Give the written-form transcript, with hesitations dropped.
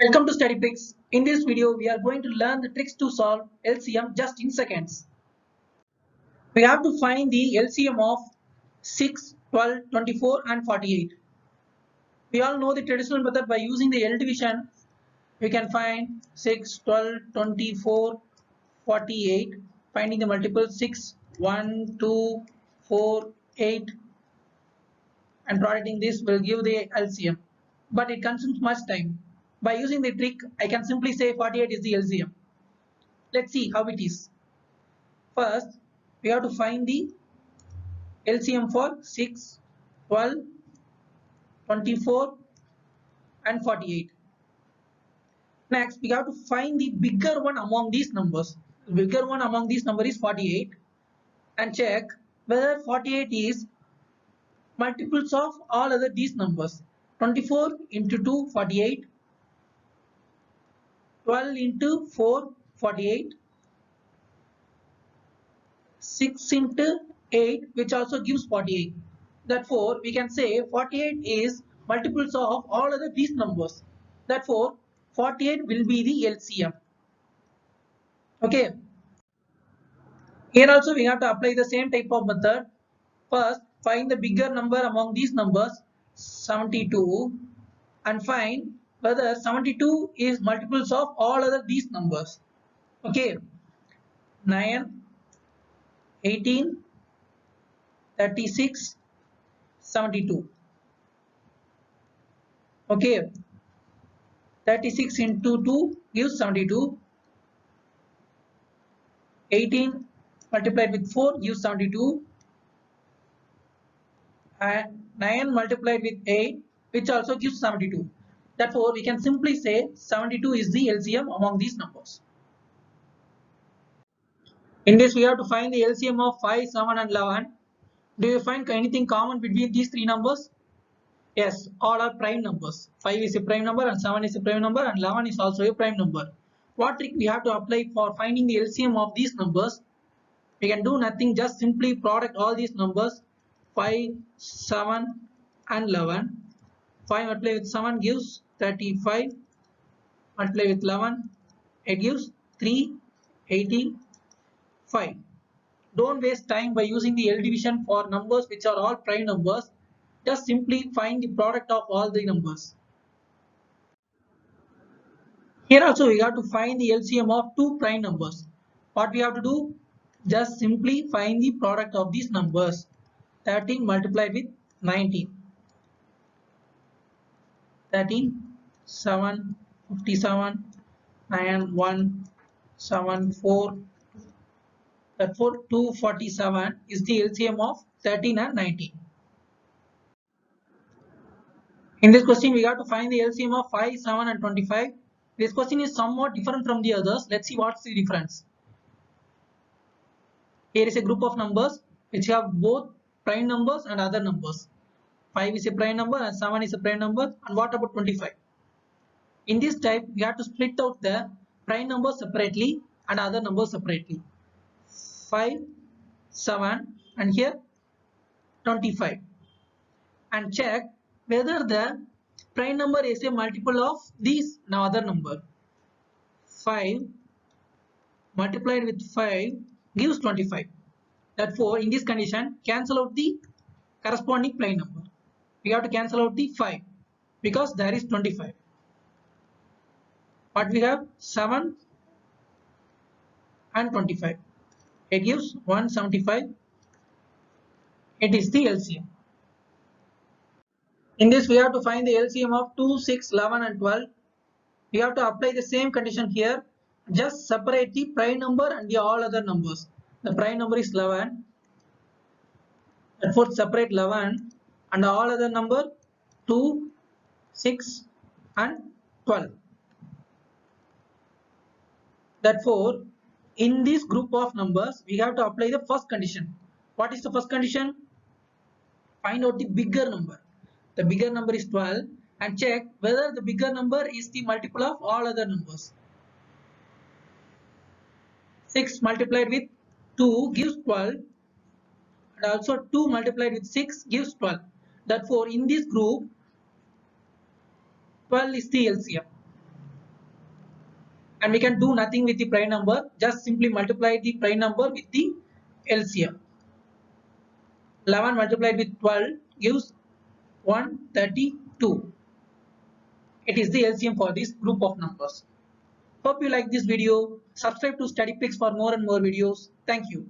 Welcome to StudyPix. In this video, we are going to learn the tricks to solve LCM just in seconds. We have to find the LCM of 6, 12, 24 and 48. We all know the traditional method. By using the L division, we can find 6, 12, 24, 48. Finding the multiple 6, 1, 2, 4, 8 and producing this will give the LCM. But it consumes much time. By using the trick, I can simply say 48 is the LCM. Let's see how it is. First, we have to find the LCM for 6, 12, 24 and 48. Next, we have to find the bigger one among these numbers. The bigger one among these numbers is 48 and check whether 48 is multiples of all other these numbers. 24 into 2, 48. 12 into 4, 48. 6 into 8, which also gives 48. Therefore, we can say 48 is multiples of all other these numbers. Therefore, 48 will be the LCM. Okay. Here also we have to apply the same type of method. First, find the bigger number among these numbers, 72, and find whether 72 is multiples of all other these numbers. Okay. 9, 18, 36, 72. Okay. 36 into 2 gives 72. 18 multiplied with 4 gives 72. And 9 multiplied with 8, which also gives 72. Therefore, we can simply say 72 is the LCM among these numbers. In this, we have to find the LCM of 5, 7 and 11. Do you find anything common between these three numbers? Yes, all are prime numbers. 5 is a prime number and 7 is a prime number and 11 is also a prime number. What trick we have to apply for finding the LCM of these numbers? We can do nothing, just simply product all these numbers. 5, 7 and 11. 5 multiplied with 7 gives 35. Multiplied with 11, it gives 3, 18, 5. Don't waste time by using the L division for numbers which are all prime numbers. Just simply find the product of all the numbers. Here also we have to find the LCM of two prime numbers. What we have to do? Just simply find the product of these numbers. 13 multiplied with 19. 13, 7, 57, 9, 1, 7, 4. Therefore, 247 is the LCM of 13 and 19. In this question, we have to find the LCM of 5, 7 and 25. This question is somewhat different from the others. Let's see what's the difference. Here is a group of numbers which have both prime numbers and other numbers. 5 is a prime number and 7 is a prime number. And what about 25? In this type, we have to split out the prime numbers separately and other numbers separately. 5, 7 and here 25. And check whether the prime number is a multiple of these other number. 5 multiplied with 5 gives 25. Therefore, in this condition, cancel out the corresponding prime number. We have to cancel out the 5 because there is 25. But we have 7 and 25. It gives 175. It is the LCM. In this, we have to find the LCM of 2, 6, 11 and 12. We have to apply the same condition here. Just separate the prime number and the all other numbers. The prime number is 11. Therefore, separate 11 and all other number 2, 6 and 12. Therefore, in this group of numbers, we have to apply the first condition. What is the first condition? Find out the bigger number. The bigger number is 12 and check whether the bigger number is the multiple of all other numbers. 6 multiplied with 2 gives 12 and also 2 multiplied with 6 gives 12. Therefore, in this group, 12 is the LCM. and we can do nothing with the prime number, just simply multiply the prime number with the LCM. 11 multiplied with 12 gives 132. It is the LCM for this group of numbers. Hope you like this video. Subscribe to StudyPix for more and more videos. Thank you.